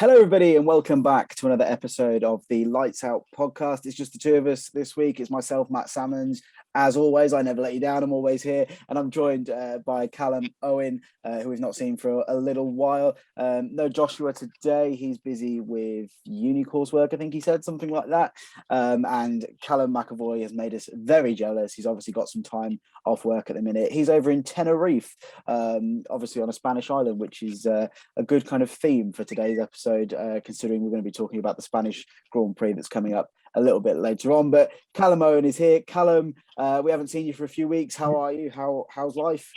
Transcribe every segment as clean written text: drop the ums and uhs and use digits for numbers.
Hello, everybody, and welcome back to another episode of the Lights Out podcast. It's just the two of us this week. It's myself, Matt Salmons. As always, I never let you down. I'm always here, and I'm joined by Callum Owen, who we've not seen for a little while. No Joshua today. He's busy with uni coursework, I think he said, something like that. And Callum McAvoy has made us very jealous. He's obviously got some time off work at the minute. He's over in Tenerife, obviously on a Spanish island, which is a good kind of theme for today's episode, considering we're going to be talking about the Spanish Grand Prix that's coming up a little bit later on. But Callum Owen is here. Callum, we haven't seen you for a few weeks. How are you? How's life?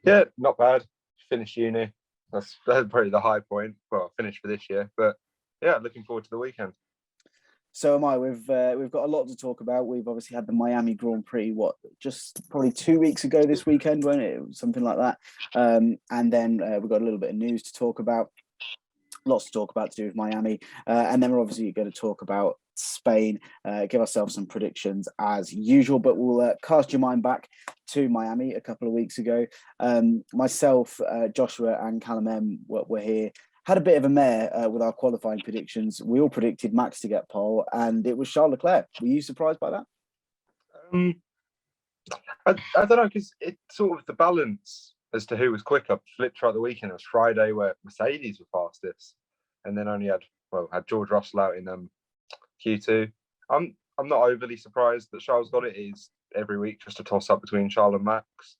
Yeah, not bad. Finished uni. That's probably the high point. Well, finished for this year, but yeah, looking forward to the weekend. So am I. We've got a lot to talk about. We've obviously had the Miami Grand Prix, just probably 2 weeks ago this weekend, wasn't it? Something like that. And then we've got a little bit of news to talk about. Lots to talk about to do with Miami. And then we're obviously going to talk about Spain, give ourselves some predictions as usual, but we'll cast your mind back to Miami a couple of weeks ago. Myself, Joshua and Callum M were here. Had a bit of a mare with our qualifying predictions. We all predicted Max to get pole, and it was Charles Leclerc. Were you surprised by that? I don't know, because it's sort of the balance as to who was quicker flipped throughout the weekend. It was Friday where Mercedes were fastest, and then only had George Russell out in Q2. I'm not overly surprised that Charles got it. It is every week just a toss up between Charles and Max,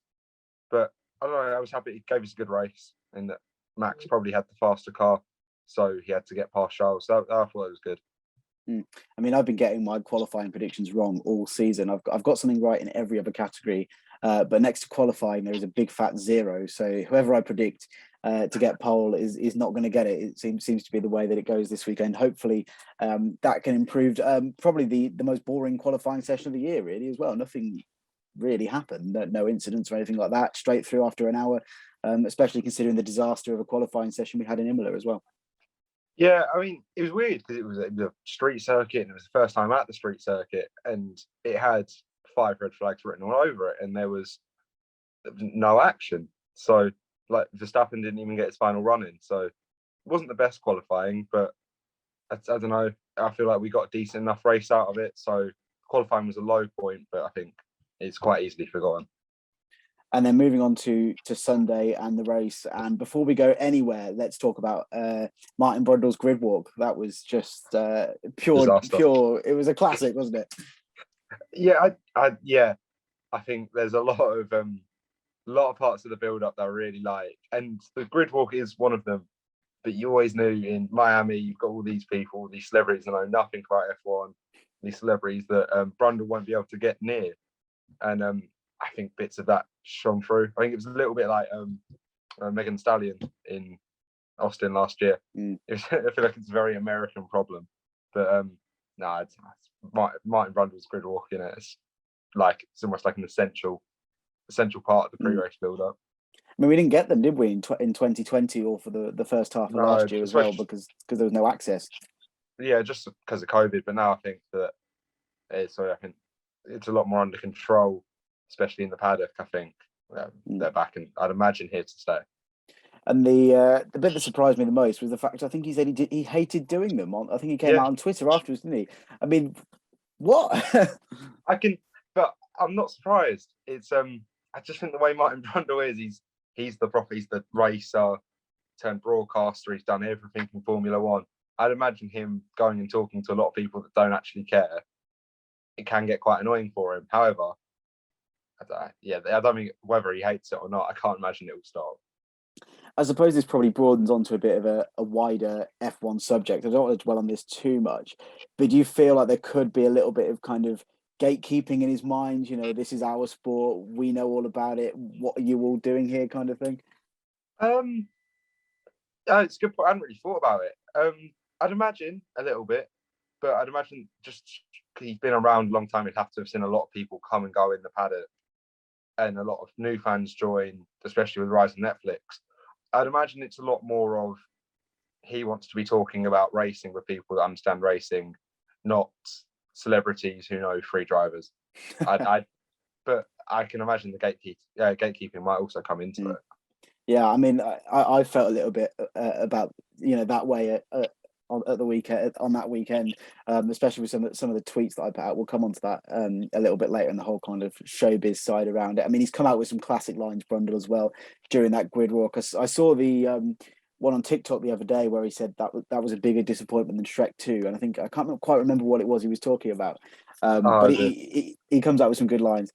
but I don't know. I was happy it gave us a good race, and that Max probably had the faster car, so he had to get past Charles. So I thought it was good. I mean, I've been getting my qualifying predictions wrong all season. I've got something right in every other category, but next to qualifying, there is a big fat zero. So whoever I predict to get pole is not going to get it. It seems to be the way that it goes this weekend. Hopefully, that can improve. Probably the most boring qualifying session of the year, really, as well. Nothing really happened. No incidents or anything like that. Straight through after an hour, especially considering the disaster of a qualifying session we had in Imola as well. Yeah, I mean, it was weird because it was a street circuit, and it was the first time at the street circuit, and it had 5 red flags written all over it, and there was no action. So, like, Verstappen didn't even get his final run in. So, it wasn't the best qualifying, but I don't know. I feel like we got a decent enough race out of it. So, qualifying was a low point, but I think it's quite easily forgotten. And then moving on to Sunday and the race. And before we go anywhere, let's talk about Martin Brundle's grid walk. That was just pure Disaster. It was a classic, wasn't it? Yeah, I think there's a lot of parts of the build-up that I really like, and the grid walk is one of them. But you always knew in Miami, you've got all these people, these celebrities that know nothing about F1, these celebrities that Brundle won't be able to get near, and I think bits of that shone through. I think it was a little bit like Megan Stallion in Austin last year. I feel like it's a very American problem, but it's Martin Brundle's grid walk in it. It's almost like an essential part of the pre-race build-up. I mean, we didn't get them, did we, in 2020 or for the first half of last year as well, because there was no access. Yeah, just because of COVID. But now I think that I think it's a lot more under control, especially in the paddock. I think they're back, and I'd imagine here to stay. And the bit that surprised me the most was the fact I think he said he hated doing them. I think he came out on Twitter afterwards, didn't he? I mean, what? But I'm not surprised. It's I just think the way Martin Brundle is, he's the racer turned broadcaster. He's done everything in Formula One. I'd imagine him going and talking to a lot of people that don't actually care. It can get quite annoying for him. However, I don't think whether he hates it or not, I can't imagine it will stop. I suppose this probably broadens onto a bit of a wider F1 subject. I don't want to dwell on this too much, but do you feel like there could be a little bit of kind of gatekeeping in his mind? You know, this is our sport. We know all about it. What are you all doing here, kind of thing? It's a good point. I hadn't really thought about it. I'd imagine a little bit, but I'd imagine just he's been around a long time. He'd have to have seen a lot of people come and go in the paddock, and a lot of new fans join, especially with the rise of Netflix. I'd imagine it's a lot more of he wants to be talking about racing with people that understand racing, not celebrities who know free drivers. But I can imagine the gatekeeping might also come into it. Yeah, I mean, I felt a little bit about that way at the weekend on that weekend, especially with some of the tweets that I put out. We'll come on to that a little bit later in the whole kind of showbiz side around it. I mean, he's come out with some classic lines, Brundle, as well during that grid walk. I saw the one on TikTok the other day where he said that was a bigger disappointment than Shrek 2, and I think I can't quite remember what it was he was talking about. But Oh, he comes out with some good lines.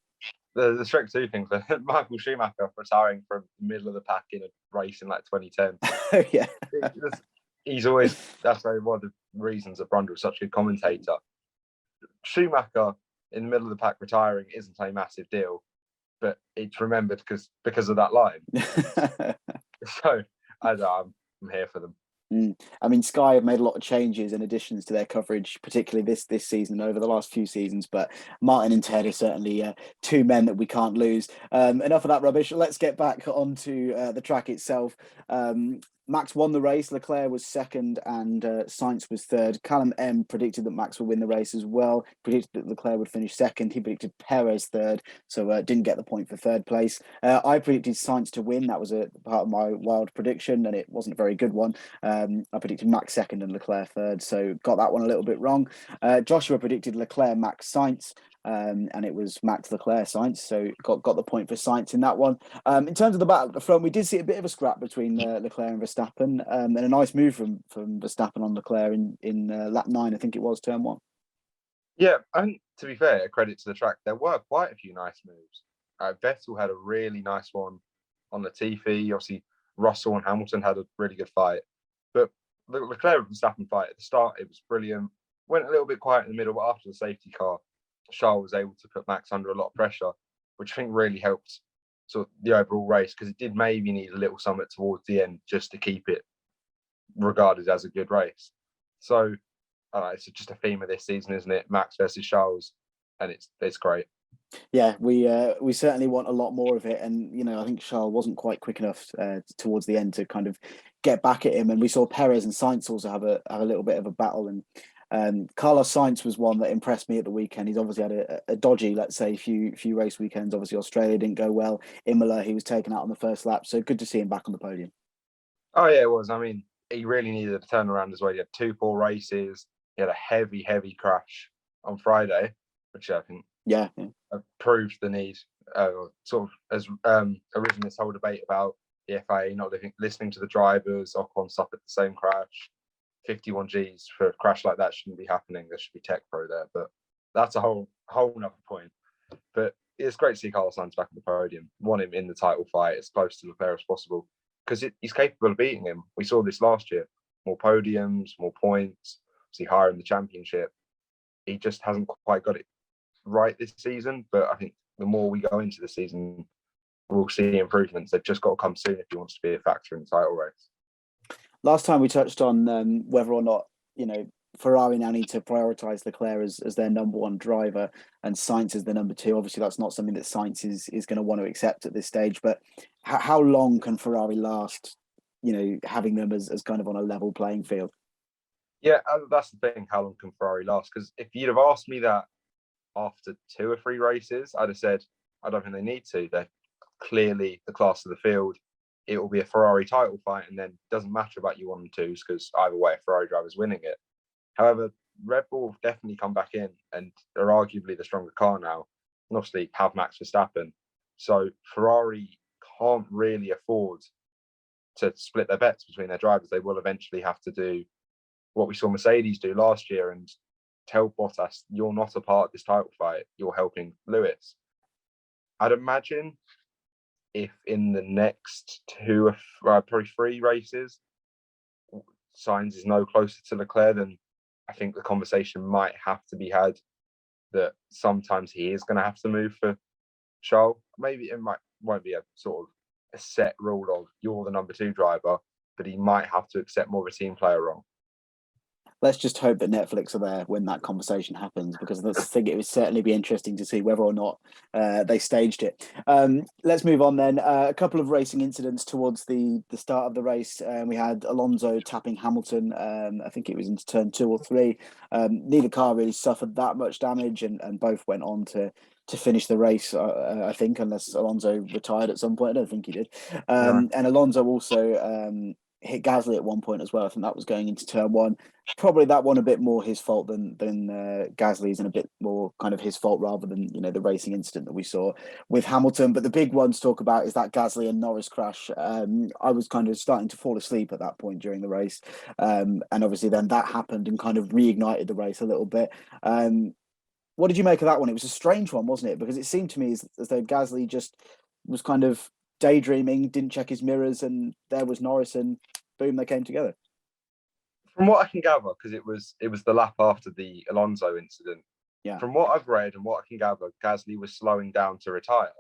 the Shrek 2 thing, for Michael Schumacher retiring from the middle of the pack in a race in like 2010. Yeah. He's always, that's one of the reasons that Brundle's such a good commentator. Schumacher in the middle of the pack retiring isn't a massive deal, but it's remembered because of that line. So I'm here for them. I mean, Sky have made a lot of changes and additions to their coverage, particularly this season over the last few seasons. But Martin and Ted are certainly two men that we can't lose. Enough of that rubbish. Let's get back onto the track itself. Max won the race. Leclerc was second, and Sainz was third. Callum M predicted that Max would win the race as well. Predicted that Leclerc would finish second. He predicted Perez third, so didn't get the point for third place. I predicted Sainz to win. That was a part of my wild prediction, and it wasn't a very good one. I predicted Max second and Leclerc third, so got that one a little bit wrong. Joshua predicted Leclerc, Max, Sainz, and it was Max, Leclerc, Sainz, so got the point for Sainz in that one. In terms of the battle at the front, we did see a bit of a scrap between Leclerc and Verstappen, and a nice move from Verstappen on Leclerc in lap 9, I think it was, turn 1. Yeah, and to be fair, credit to the track, there were quite a few nice moves. Vettel had a really nice one on Latifi. Obviously, Russell and Hamilton had a really good fight. But the Leclerc and Verstappen fight at the start, it was brilliant. Went a little bit quiet in the middle, but after the safety car, Charles was able to put Max under a lot of pressure, which I think really helped sort of the overall race, because it did maybe need a little something towards the end just to keep it regarded as a good race. So it's just a theme of this season, isn't it? Max versus Charles, and it's great. Yeah, we certainly want a lot more of it, and I think Charles wasn't quite quick enough towards the end to kind of get back at him, and we saw Perez and Sainz also have a little bit of a battle, and Carlos Sainz was one that impressed me at the weekend. He's obviously had a dodgy, let's say, few race weekends. Obviously, Australia didn't go well. Imola, he was taken out on the first lap, so good to see him back on the podium. Oh yeah, it was. I mean, he really needed a turnaround as well. He had 2 poor races. He had a heavy crash on Friday, which I think proved the need. Sort of as originally this whole debate about the FIA not listening to the drivers. Ocon suffered the same crash. 51 Gs for a crash like that shouldn't be happening. There should be tech pro there, but that's a whole nother point. But it's great to see Carlos Sainz back on the podium. Want him in the title fight as close to Leclerc as possible, because he's capable of beating him. We saw this last year. More podiums, more points, see higher in the championship. He just hasn't quite got it right this season, but I think the more we go into the season, we'll see improvements. They've just got to come soon if he wants to be a factor in the title race. Last time we touched on whether or not Ferrari now need to prioritise Leclerc as their number one driver and Sainz as the number two. Obviously, that's not something that Sainz is going to want to accept at this stage. But how long can Ferrari last? Having them as kind of on a level playing field. Yeah, that's the thing. How long can Ferrari last? Because if you'd have asked me that after 2 or 3 races, I'd have said I don't think they need to. They're clearly the class of the field. It will be a Ferrari title fight, and then it doesn't matter about you 1 and 2s, because either way, a Ferrari driver's winning it. However, Red Bull have definitely come back in and are arguably the stronger car now, and obviously have Max Verstappen. So Ferrari can't really afford to split their bets between their drivers. They will eventually have to do what we saw Mercedes do last year and tell Bottas, you're not a part of this title fight, you're helping Lewis. I'd imagine if in the next 2 or probably 3 races, Sainz is no closer to Leclerc, then I think the conversation might have to be had that sometimes he is going to have to move for Charles. Maybe it won't be a sort of a set rule of you're the number 2 driver, but he might have to accept more of a team player role. let's just hope that Netflix are there when that conversation happens, because I think it would certainly be interesting to see whether or not they staged it. Let's move on then. A couple of racing incidents towards the start of the race. We had Alonso tapping Hamilton. I think it was into turn 2 or 3. Neither car really suffered that much damage, and both went on to finish the race, I think, unless Alonso retired at some point. I don't think he did. No. And Alonso also hit Gasly at one point as well. I think that was going into turn 1. Probably that one a bit more his fault than Gasly's, and a bit more kind of his fault rather than the racing incident that we saw with Hamilton. But the big one to talk about is that Gasly and Norris crash. I was kind of starting to fall asleep at that point during the race, and obviously then that happened and kind of reignited the race a little bit. What did you make of that one? It was a strange one, wasn't it? Because it seemed to me as though Gasly just was kind of daydreaming, didn't check his mirrors, and there was Norris, and boom, they came together. From what I can gather, because it was the lap after the Alonso incident. Yeah. From what I've read and what I can gather, Gasly was slowing down to retire,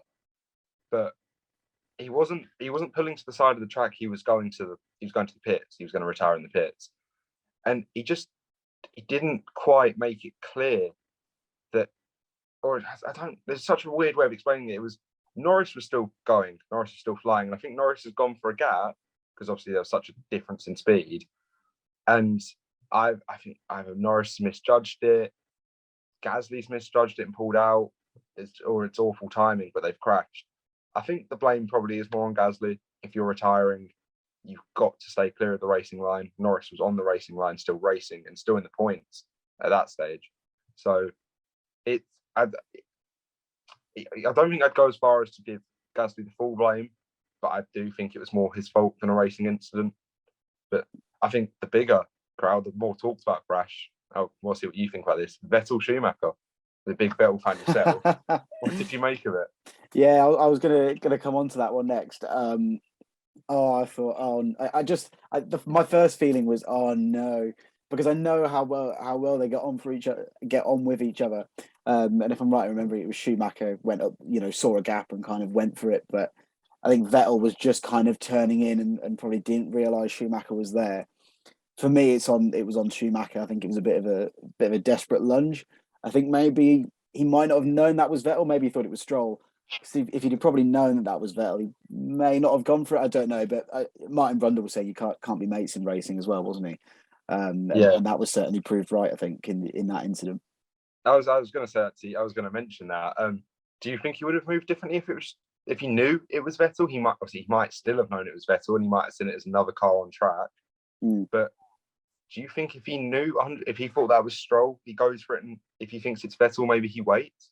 but he wasn't pulling to the side of the track. He was going to the pits. He was going to retire in the pits, and he didn't quite make it clear that, or I don't. There's such a weird way of explaining it. It was Norris was still going. Norris was still flying, and I think Norris has gone for a gap because obviously there was such a difference in speed. And I think either Norris misjudged it, Gasly's misjudged it and pulled out, it's awful timing, but they've crashed. I think the blame probably is more on Gasly. If you're retiring, you've got to stay clear of the racing line. Norris was on the racing line, still racing and still in the points at that stage. So I don't think I'd go as far as to give Gasly the full blame, but I do think it was more his fault than a racing incident. But I think the bigger crowd, the more talked about crash. We'll see what you think about this. Vettel Schumacher, the big Vettel fan yourself. What did you make of it? Yeah, I was gonna come on to that one next. I thought, my first feeling was, oh no, because I know how well they get on with each other. And if I'm right, I remember it was Schumacher went up, saw a gap and kind of went for it, but I think Vettel was just kind of turning in and probably didn't realise Schumacher was there. For me, it was on Schumacher. I think it was a bit of a desperate lunge. I think maybe he might not have known that was Vettel. Maybe he thought it was Stroll. If he'd probably known that was Vettel, he may not have gone for it. I don't know. But Martin Brundle was saying you can't be mates in racing as well, wasn't he? And that was certainly proved right, I think, in that incident. I was going to say that to you. I was going to mention that. Do you think he would have moved differently if he knew it was Vettel? He might still have known it was Vettel, and he might have seen it as another car on track. But do you think if he thought that was Stroll, he goes for it, and if he thinks it's Vettel, maybe he waits?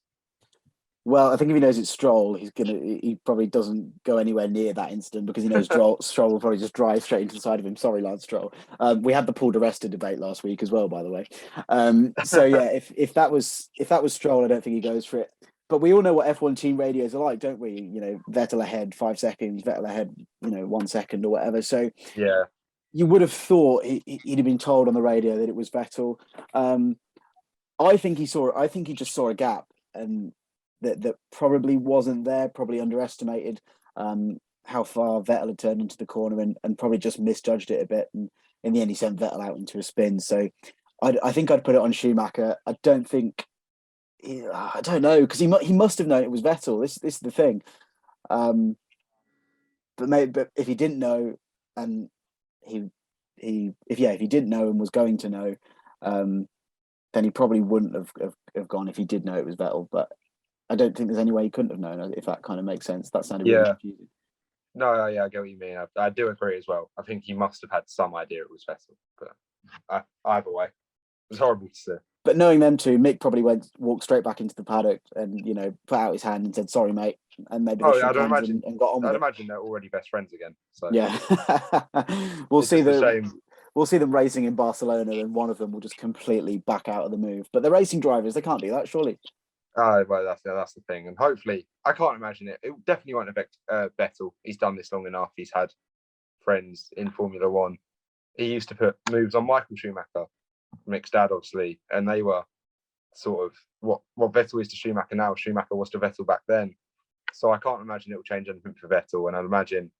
Well, I think if he knows it's Stroll, he probably doesn't go anywhere near that incident, because he knows Stroll will probably just drive straight into the side of him. Sorry, Lance Stroll. We had the Paul di Resta debate last week as well, by the way. So yeah, if that was Stroll, I don't think he goes for it. But we all know what F1 team radios are like, don't we? Vettel ahead 5 seconds, Vettel ahead 1 second or whatever. So yeah, you would have thought he'd have been told on the radio that it was Vettel. I think he just saw a gap, and that probably wasn't there, probably underestimated how far Vettel had turned into the corner, and probably just misjudged it a bit. And in the end, he sent Vettel out into a spin. So I think I'd put it on Schumacher. I don't know, because he must have known it was Vettel. This is the thing. But if he didn't know, and if he didn't know and was going to know, then he probably wouldn't have gone if he did know it was Vettel. But I don't think there's any way he couldn't have known, if that kind of makes sense. That sounded really confusing. No, yeah, I get what you mean. I do agree as well. I think he must have had some idea it was Vettel, but either way, it was horrible to see. But knowing them two, Mick probably walked straight back into the paddock and put out his hand and said, "Sorry, mate," and maybe they shook hands and got on with it. I'd imagine they're already best friends again. So yeah, we'll see them racing in Barcelona, and one of them will just completely back out of the move. But the racing drivers, they can't do that, surely. Well, that's the thing, and hopefully, I can't imagine it. It definitely won't affect Vettel. He's done this long enough. He's had friends in Formula One. He used to put moves on Michael Schumacher, Mick's dad, obviously, and they were sort of what Vettel is to Schumacher now. Schumacher was to Vettel back then. So I can't imagine it will change anything for Vettel, and I'd imagine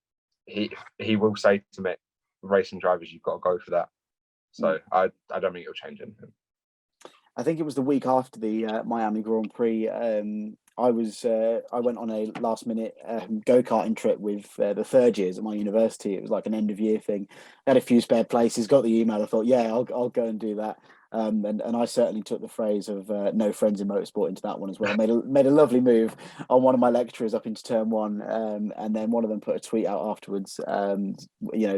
he will say to Mick, racing drivers, you've got to go for that. So I don't think it'll change anything. I think it was the week after the Miami Grand Prix. I went on a last minute go-karting trip with the third years at my university. It was like an end of year thing. I had a few spare places, got the email. I thought, yeah, I'll go and do that. And I certainly took the phrase of no friends in motorsport into that one as well. Made a lovely move on one of my lecturers up into turn one. And then one of them put a tweet out afterwards,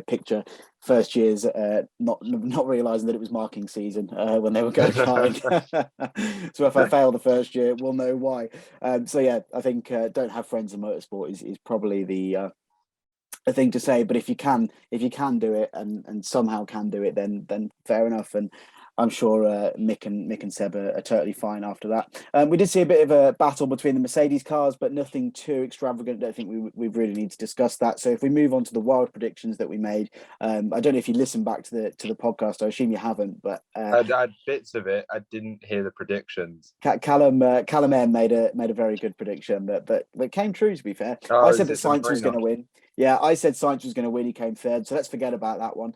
picture first years not realizing that it was marking season when they were go-karting. So if I fail the first year, we'll know why. So yeah, I think don't have friends in motorsport is probably the thing to say. But if you can do it and somehow can do it, then fair enough. And I'm sure Mick and Seb are totally fine after that. We did see a bit of a battle between the Mercedes cars, but nothing too extravagant. I don't think we really need to discuss that. So if we move on to the wild predictions that we made, I don't know if you listened back to the podcast. I assume you haven't, but I had bits of it. I didn't hear the predictions. Callum M made a very good prediction that came true. To be fair, I said that Sainz was going to win. Yeah, I said Sainz was going to win. He came third, so let's forget about that one.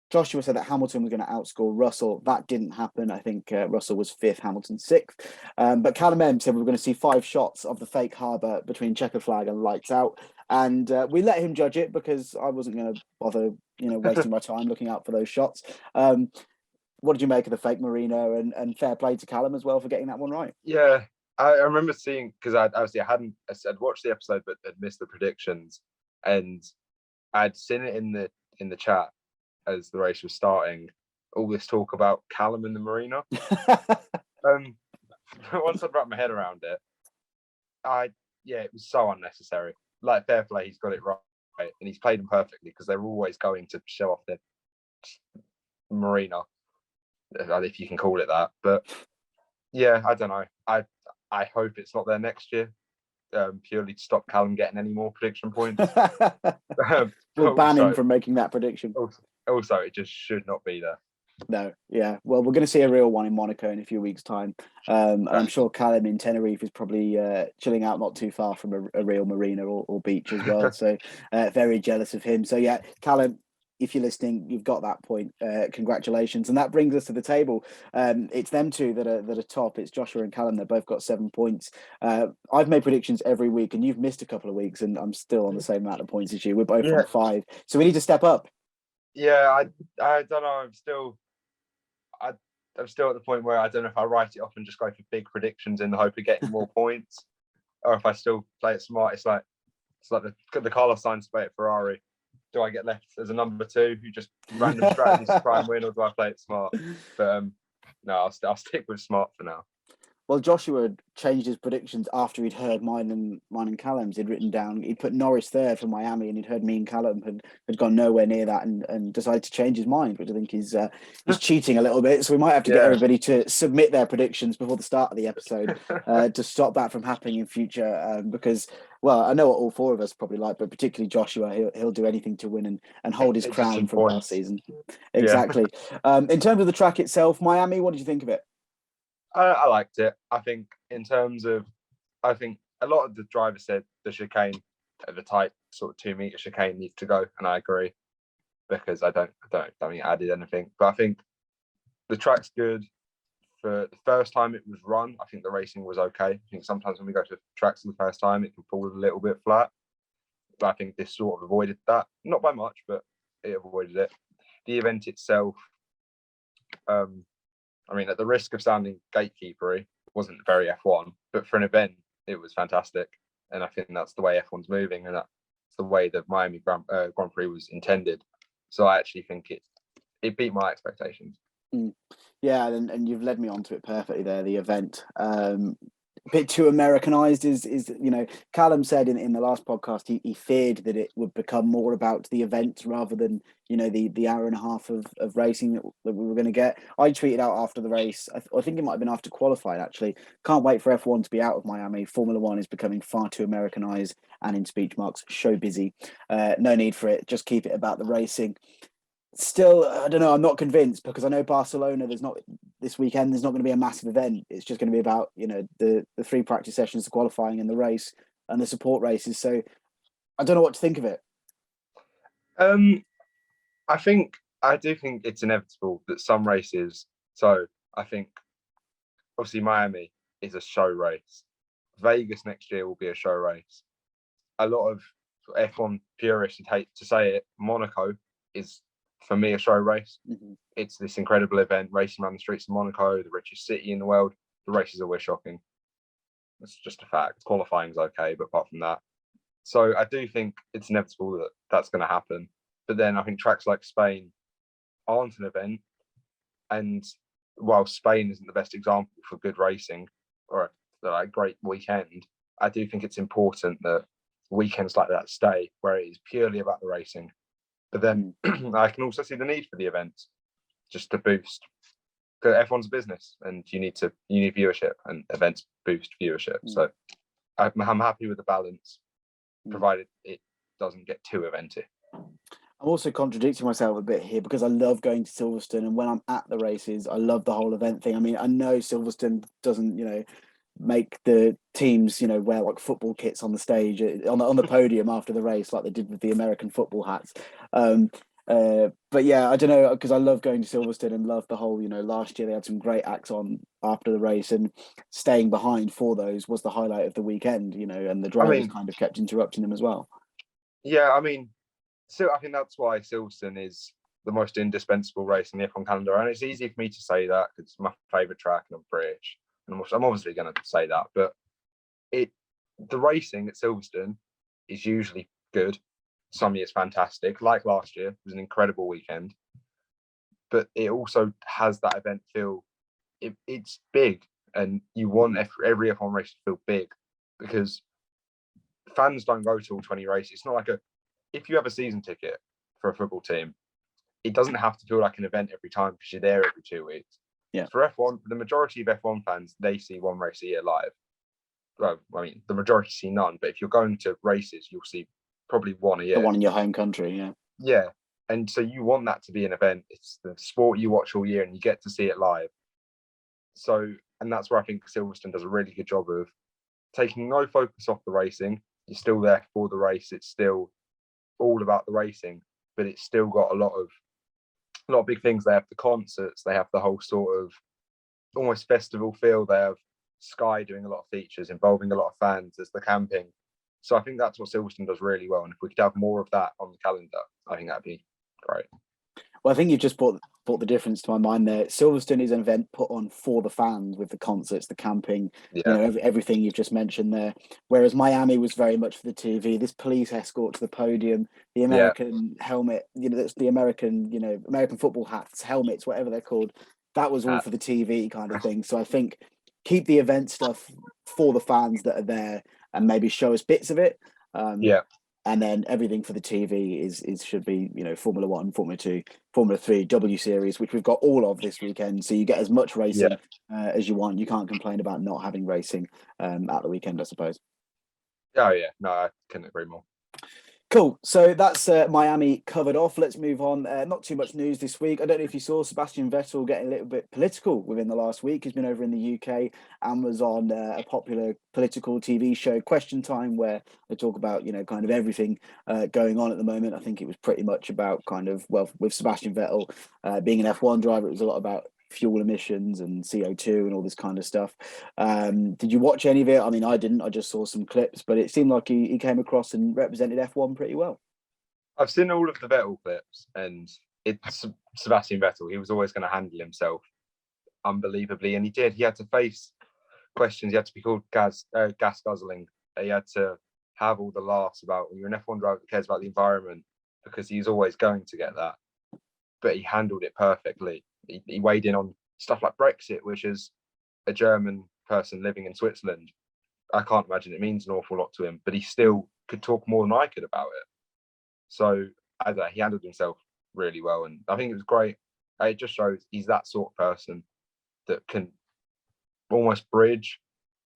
Joshua said that Hamilton was going to outscore Russell. That didn't happen. I think Russell was fifth, Hamilton sixth. But Callum M said we were going to see 5 shots of the fake harbour between checkered flag and lights out. And we let him judge it because I wasn't going to bother, wasting my time looking out for those shots. What did you make of the fake Marino and fair play to Callum as well for getting that one right? Yeah, I remember seeing, because I'd watched the episode but had missed the predictions, and I'd seen it in the chat as the race was starting, all this talk about Callum and the Marino. Once I'd wrapped my head around it, it was so unnecessary. Like, fair play, he's got it right, and he's played them perfectly because they're always going to show off their Marino, if you can call it that. But yeah, I don't know. I hope it's not there next year, purely to stop Callum getting any more prediction points. We'll ban him from making that prediction. Also, it just should not be there. No, yeah. Well, we're going to see a real one in Monaco in a few weeks' time. And I'm sure Callum in Tenerife is probably chilling out not too far from a real marina or beach as well. So very jealous of him. So yeah, Callum, if you're listening, you've got that point. Congratulations. And that brings us to the table. It's them two that are top. It's Joshua and Callum. They've both got 7 points. I've made predictions every week and you've missed a couple of weeks and I'm still on the same amount of points as you. We're both on 5. So we need to step up. Yeah, I don't know. I'm still at the point where I don't know if I write it off and just go for big predictions in the hope of getting more points, or if I still play it smart. It's like the Carlos Sainz debate at Ferrari. Do I get left as a number 2 who just random strategies to try and win, or do I play it smart? But no, I'll stick with smart for now. Well, Joshua changed his predictions after he'd heard mine and Callum's. He'd written down, he'd put Norris third for Miami, and he'd heard me and Callum had gone nowhere near that, and decided to change his mind, which I think is cheating a little bit. So we might have to get everybody to submit their predictions before the start of the episode to stop that from happening in future. Because, well, I know what all 4 of us probably like, but particularly Joshua, he'll do anything to win and hold his crown from last season. Exactly. In terms of the track itself, Miami, what did you think of it? I liked it. I think in terms of, a lot of the drivers said the chicane, the tight sort of 2-meter chicane needs to go, and I agree, because I don't think it added anything. But I think the track's good. For the first time it was run, I think the racing was okay. I think sometimes when we go to tracks for the first time, it can fall a little bit flat. But I think this sort of avoided that. Not by much, but it avoided it. The event itself, at the risk of sounding gatekeepery, it wasn't very F1, but for an event, it was fantastic. And I think that's the way F1's moving, and that's the way the Miami Grand Prix was intended. So I actually think it beat my expectations. Yeah, and you've led me onto it perfectly there. The event, a bit too Americanized is Callum said in the last podcast he feared that it would become more about the event rather than the hour and a half of racing that we were going to get. I tweeted out after the race, I think it might have been after qualifying actually, can't wait for F1 to be out of Miami. Formula One is becoming far too Americanized and, in speech marks, show busy. No need for it, just keep it about the racing. Still, I don't know, I'm not convinced, because I know Barcelona, this weekend there's not going to be a massive event. It's just going to be about the 3 practice sessions, the qualifying and the race and the support races. So I don't know what to think of it. I think I do think it's inevitable that some races. So I think obviously Miami is a show race. Vegas next year will be a show race. A lot of F1 purists would hate to say it. Monaco is, for me, a show race. Mm-hmm. It's this incredible event, racing around the streets of Monaco, the richest city in the world. The races are always shocking. It's just a fact. Qualifying's okay, but apart from that. So I do think it's inevitable that that's going to happen. But then I think tracks like Spain aren't an event. And while Spain isn't the best example for good racing or a great weekend, I do think it's important that weekends like that stay where it is purely about the racing. But then I can also see the need for the events just to boost. Because F1's a business, and you need viewership, and events boost viewership. So I'm happy with the balance, provided it doesn't get too eventy. I'm also contradicting myself a bit here because I love going to Silverstone, and when I'm at the races, I love the whole event thing. I mean, I know Silverstone doesn't, make the teams, wear like football kits on the stage on the podium after the race, like they did with the American football hats. But yeah, I don't know, because I love going to Silverstone and love the whole, last year they had some great acts on after the race, and staying behind for those was the highlight of the weekend, and the drivers kind of kept interrupting them as well. Yeah, I mean, so I think that's why Silverstone is the most indispensable race in the F1 calendar, and it's easy for me to say that because it's my favourite track and I'm British, and I'm obviously going to say that. But the racing at Silverstone is usually good. Some years fantastic, like last year, it was an incredible weekend. But it also has that event feel. It's big, and you want every F1 race to feel big because fans don't go to all 20 races. It's not like if you have a season ticket for a football team, it doesn't have to feel like an event every time because you're there every 2 weeks. Yeah. For F1, the majority of F1 fans, they see one race a year live. Well, I mean, the majority see none, but if you're going to races, you'll see probably one a year. The one in your home country, yeah. Yeah. And so you want that to be an event. It's the sport you watch all year and you get to see it live. So, and that's where I think Silverstone does a really good job of taking no focus off the racing. You're still there for the race. It's still all about the racing, but it's still got a lot of big things. They have the concerts. They have the whole sort of almost festival feel. They have Sky doing a lot of features involving a lot of fans. There's the camping. So I think that's what Silverstone does really well. And if we could have more of that on the calendar, I think that'd be great. Well, I think you've just brought the difference to my mind there. Silverstone is an event put on for the fans with the concerts, the camping, everything you've just mentioned there. Whereas Miami was very much for the TV. This police escort to the podium, the American helmet, that's the American, American football hats, helmets, whatever they're called. That was all for the TV kind of thing. So I think keep the event stuff for the fans that are there and maybe show us bits of it. And then everything for the TV should be, Formula 1, Formula 2, Formula 3, W Series, which we've got all of this weekend. So you get as much racing as you want. You can't complain about not having racing at the weekend, I suppose. Oh, yeah. No, I couldn't agree more. Cool. So that's Miami covered off. Let's move on. Not too much news this week. I don't know if you saw Sebastian Vettel getting a little bit political within the last week. He's been over in the UK and was on a popular political TV show, Question Time, where they talk about, kind of everything going on at the moment. I think it was pretty much about with Sebastian Vettel being an F1 driver, it was a lot about fuel emissions and CO2 and all this kind of stuff. Did you watch any of it? I mean, I didn't. I just saw some clips, but it seemed like he came across and represented F1 pretty well. I've seen all of the Vettel clips, and it's Sebastian Vettel. He was always going to handle himself unbelievably, and he did. He had to face questions. He had to be called gas guzzling. He had to have all the laughs about when you're an F1 driver that cares about the environment, because he's always going to get that. But he handled it perfectly. He weighed in on stuff like Brexit, which is a German person living in Switzerland. I can't imagine it means an awful lot to him, but he still could talk more than I could about it. So he handled himself really well, and I think it was great. It just shows he's that sort of person that can almost bridge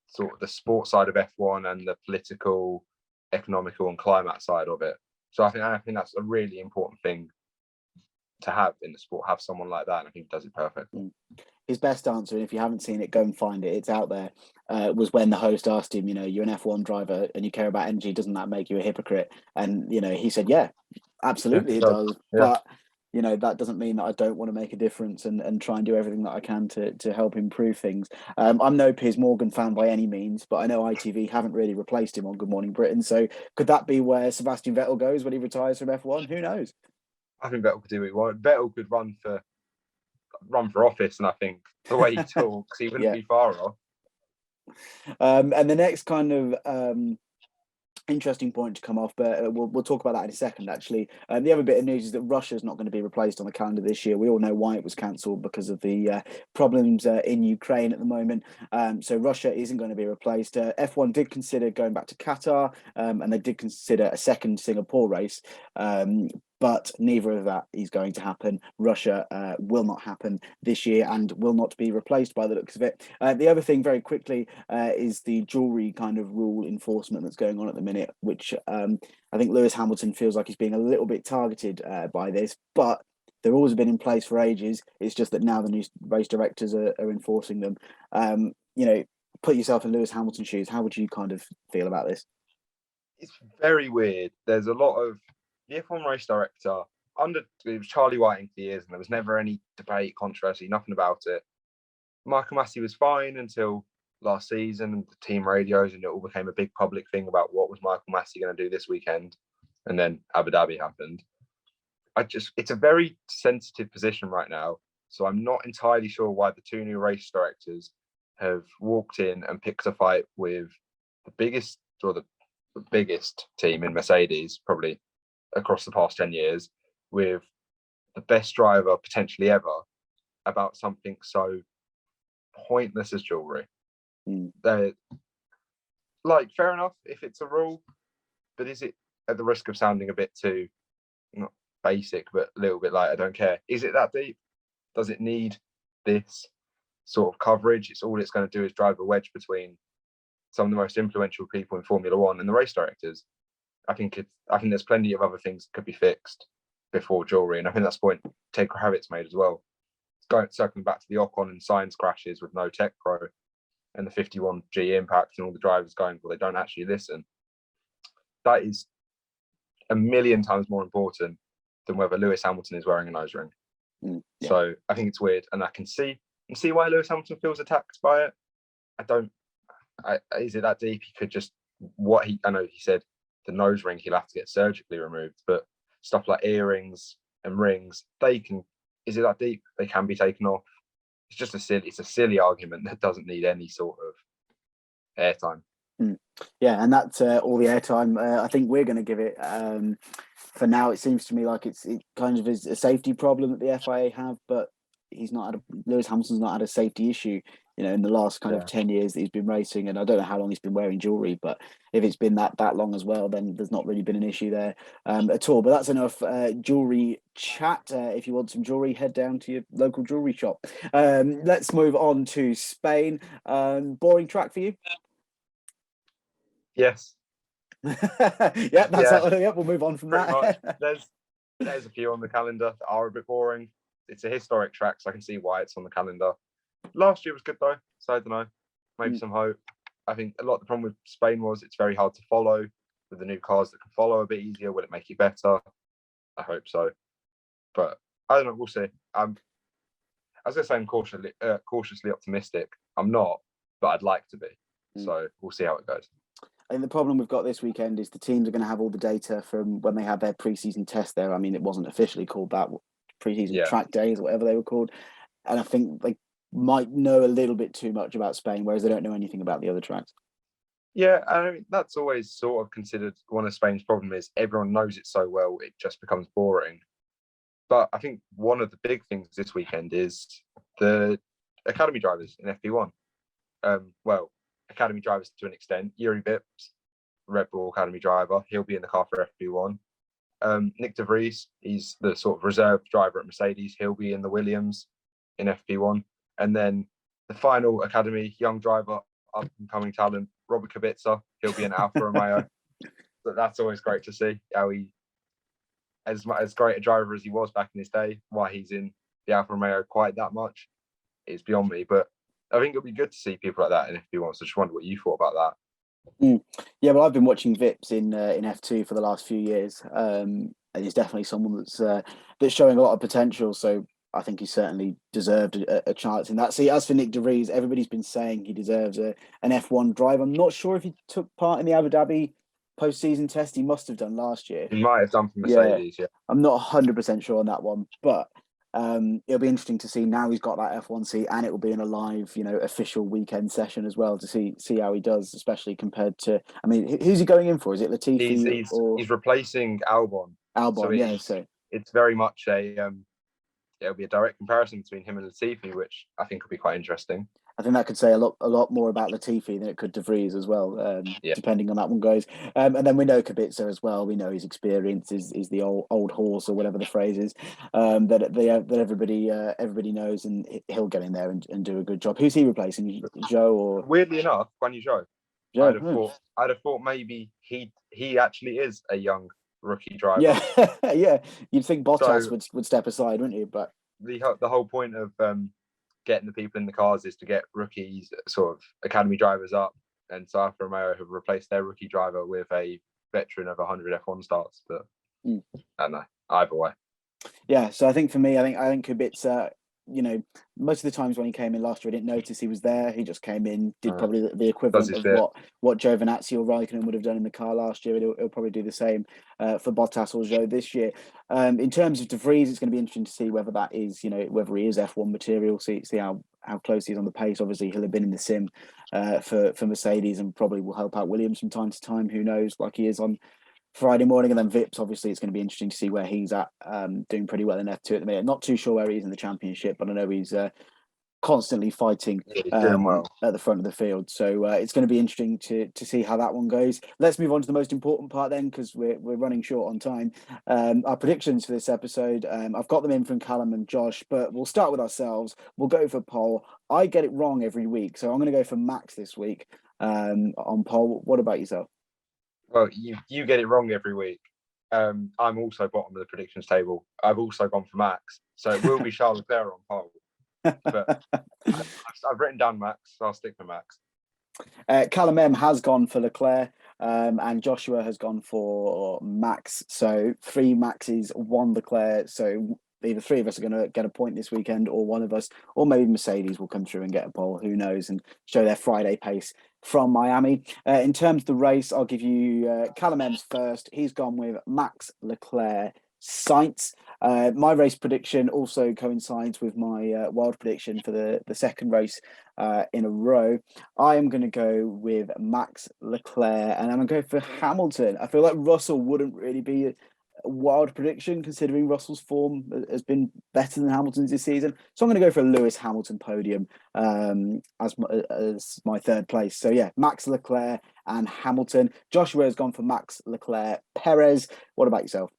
sort of the sports side of F1 and the political, economical, and climate side of it. So I think that's a really important thing to have in the sport, have someone like that, and I think he does it perfectly. His best answer, and if you haven't seen it, go and find it, it's out there, was when the host asked him, you're an F1 driver and you care about energy, doesn't that make you a hypocrite? And, he said, yeah, absolutely it does. Yeah. that doesn't mean that I don't want to make a difference and try and do everything that I can to help improve things. I'm no Piers Morgan fan by any means, but I know ITV haven't really replaced him on Good Morning Britain. So could that be where Sebastian Vettel goes when he retires from F1? Who knows? I think Vettel could do what he wants. Vettel could run for office, and I think the way he talks, he wouldn't be far off. And the next kind of interesting point to come off, but we'll talk about that in a second. Actually, the other bit of news is that Russia's not going to be replaced on the calendar this year. We all know why it was cancelled, because of the problems in Ukraine at the moment. So Russia isn't going to be replaced. F1 did consider going back to Qatar, and they did consider a second Singapore race. But neither of that is going to happen. Russia will not happen this year and will not be replaced by the looks of it. The other thing, very quickly, is the jewellery kind of rule enforcement that's going on at the minute, which I think Lewis Hamilton feels like he's being a little bit targeted by this, but they've always been in place for ages. It's just that now the new race directors are enforcing them. Put yourself in Lewis Hamilton's shoes. How would you kind of feel about this? It's very weird. There's a lot of the F1 race director it was Charlie Whiting for years, and there was never any debate, controversy, nothing about it. Michael Massey was fine until last season and the team radios, and it all became a big public thing about what was Michael Massey going to do this weekend, and then Abu Dhabi happened. It's a very sensitive position right now, so I'm not entirely sure why the two new race directors have walked in and picked a fight with the biggest team in Mercedes, probably across the past 10 years, with the best driver potentially ever, about something so pointless as jewellery. They're like, fair enough if it's a rule, but is it at the risk of sounding a bit too, not basic, but a little bit like, I don't care? Is it that deep? Does it need this sort of coverage? It's going to do is drive a wedge between some of the most influential people in Formula One and the race directors. I think there's plenty of other things that could be fixed before jewellery, and I think that's the point Ted Kravitz made as well. Circling back to the Ocon and Sainz crashes with no tech pro, and the 51G impact, and all the drivers going, well, they don't actually listen. That is a million times more important than whether Lewis Hamilton is wearing a nose ring. Yeah. So I think it's weird, and I can see why Lewis Hamilton feels attacked by it. Is it that deep? He could just I know he said the nose ring he'll have to get surgically removed, but stuff like earrings and rings, is it that deep? They can be taken off. It's a silly argument that doesn't need any sort of airtime. Yeah, and that's all the airtime I think we're going to give it. For now, it seems to me like it kind of is a safety problem that the FIA have, but Lewis Hamilton's not had a safety issue, in the last kind of 10 years that he's been racing. And I don't know how long he's been wearing jewellery, but if it's been that long as well, then there's not really been an issue there at all. But that's enough jewellery chat. If you want some jewellery, head down to your local jewellery shop. Let's move on to Spain. Boring track for you? Yes. We'll move on from that. There's a few on the calendar that are a bit boring. It's a historic track, so I can see why it's on the calendar. Last year was good though, so I don't know, maybe some hope. I think a lot of the problem with Spain was it's very hard to follow. With the new cars that can follow a bit easier, will it make it better? I hope so, but I don't know, we'll see. I was going to say I'm cautiously optimistic. I'm not, but I'd like to be. So we'll see how it goes. I think the problem we've got this weekend is the teams are going to have all the data from when they had their pre-season test there. I mean, it wasn't officially called that, pre-season track days or whatever they were called. And I think they might know a little bit too much about Spain, whereas they don't know anything about the other tracks. Yeah, I mean, that's always sort of considered one of Spain's problem is everyone knows it so well, it just becomes boring. But I think one of the big things this weekend is the academy drivers in FP1. Academy drivers to an extent. Yuri Vips, Red Bull Academy driver, he'll be in the car for FP1. Nick de Vries, he's the sort of reserve driver at Mercedes. He'll be in the Williams in FP1. And then the final academy young driver, up-and-coming talent, Robert Kubica, he'll be in Alfa Romeo. So that's always great to see how he, as great a driver as he was back in his day, why he's in the Alfa Romeo quite that much is beyond me. But I think it'll be good to see people like that in FP1. So I just wonder what you thought about that. Yeah, well, I've been watching Vips in F2 for the last few years. and he's definitely someone that's showing a lot of potential. So I think he certainly deserved a chance in that. See, as for Nick De Vries, everybody's been saying he deserves an F1 drive. I'm not sure if he took part in the Abu Dhabi postseason test. He must have done last year. He might have done for Yeah, Mercedes. Yeah, I'm not 100% sure on that one, but it'll be interesting to see now he's got that F1 seat, and it will be in a live, official weekend session as well to see how he does, especially compared to. I mean, who's he going in for? Is it Latifi or he's replacing Albon. Albon? Yeah, So it's very much it'll be a direct comparison between him and Latifi, which I think will be quite interesting. I think that could say a lot more about Latifi than it could De Vries as well, depending on that one goes. And then we know Kubica as well. We know his experience is the old horse, or whatever the phrase is, that everybody knows, and he'll get in there and do a good job. Who's he replacing, Joe or? Weirdly enough, Guan Yu Zhou. Joe. I'd have thought maybe he actually is a young rookie driver. Yeah, yeah. You'd think Bottas would step aside, wouldn't you? But the whole point of getting the people in the cars is to get rookies, sort of academy drivers up, and so Alfa Romeo have replaced their rookie driver with a veteran of 100 F1 starts. But I don't know, either way. Yeah, so I think for me, I think Kubica, most of the times when he came in last year, I didn't notice he was there. He just came in, did probably the equivalent of what Giovinazzi or Raikkonen would have done in the car last year. He'll probably do the same for Bottas or Zhou this year. In terms of De Vries, it's going to be interesting to see whether that is, whether he is F1 material. See how close he is on the pace. Obviously, he'll have been in the sim for Mercedes, and probably will help out Williams from time to time. Who knows? Like he is on Friday morning. And then Vips, obviously, it's going to be interesting to see where he's at, doing pretty well in F2 at the minute. Not too sure where he is in the championship, but I know he's constantly fighting well at the front of the field. So it's going to be interesting to see how that one goes. Let's move on to the most important part then, because we're running short on time. Our predictions for this episode, I've got them in from Callum and Josh, but we'll start with ourselves. We'll go for poll. I get it wrong every week, so I'm going to go for Max this week on poll. What about yourself? Well, you get it wrong every week. I'm also bottom of the predictions table. I've also gone for Max, so it will be Charles Leclerc on pole. But I've written down Max, so I'll stick with Max. Callum M has gone for Leclerc, and Joshua has gone for Max. So 3 Maxes, 1 Leclerc. So either 3 of us are going to get a point this weekend, or one of us, or maybe Mercedes will come through and get a pole. Who knows? And show their Friday pace from Miami. In terms of the race, I'll give you Callum M's first. He's gone with Max, Leclerc, Sainz. My race prediction also coincides with my wild prediction for the second race in a row. I am going to go with Max, Leclerc, and I'm going to go for Hamilton. I feel like Russell wouldn't really be a wild prediction, considering Russell's form has been better than Hamilton's this season. So I'm going to go for a Lewis Hamilton podium as my third place. So yeah, Max, Leclerc, and Hamilton. Joshua has gone for Max, Leclerc, Perez. What about yourself?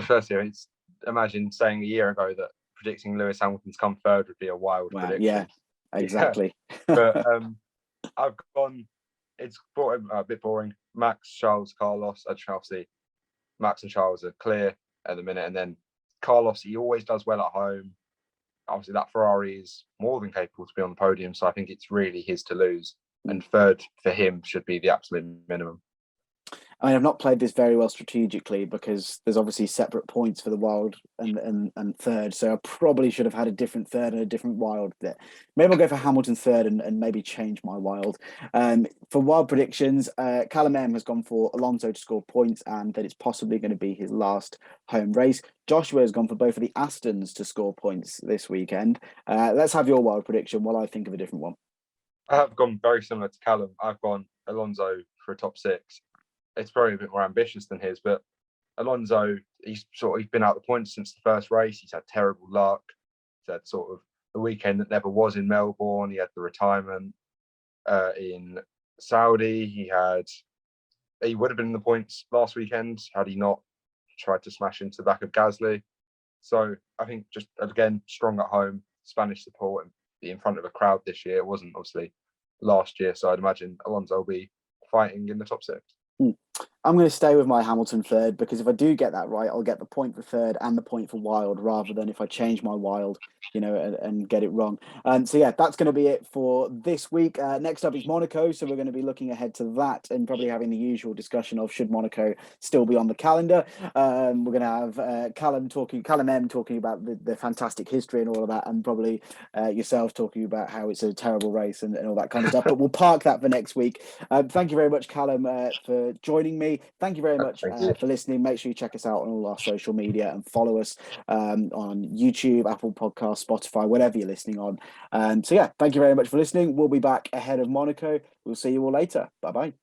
Firstly, imagine saying a year ago that predicting Lewis Hamilton's come third would be a wild prediction. Yeah, exactly. Yeah. But I've gone. It's a bit boring. Max, Charles, Carlos. Obviously, Max and Charles are clear at the minute, and then Carlos, he always does well at home. Obviously, that Ferrari is more than capable to be on the podium, so I think it's really his to lose. And third for him should be the absolute minimum. I mean, I've not played this very well strategically, because there's obviously separate points for the wild and third. So I probably should have had a different third and a different wild there. Maybe I'll go for Hamilton third and maybe change my wild. For wild predictions, Callum M has gone for Alonso to score points, and that it's possibly going to be his last home race. Joshua has gone for both of the Astons to score points this weekend. Let's have your wild prediction while I think of a different one. I have gone very similar to Callum. I've gone Alonso for a top 6. It's probably a bit more ambitious than his, but Alonso, he's been out the points since the first race. He's had terrible luck. He's had sort of the weekend that never was in Melbourne. He had the retirement in Saudi. He would have been in the points last weekend had he not tried to smash into the back of Gasly. So I think just, again, strong at home, Spanish support, and be in front of a crowd this year. It wasn't obviously last year, so I'd imagine Alonso will be fighting in the top 6. I'm going to stay with my Hamilton third, because if I do get that right, I'll get the point for third and the point for wild, rather than if I change my wild and get it wrong. So yeah, that's going to be it for this week. Next up is Monaco, so we're going to be looking ahead to that and probably having the usual discussion of should Monaco still be on the calendar. We're going to have Callum M talking about the fantastic history and all of that, and probably yourself talking about how it's a terrible race and all that kind of stuff. But we'll park that for next week. Thank you very much, Callum, for joining me. Thank you very much for listening. Make sure you check us out on all our social media and follow us on YouTube, Apple Podcasts, Spotify, whatever you're listening on. So yeah, thank you very much for listening. We'll be back ahead of Monaco. We'll see you all later. Bye-bye.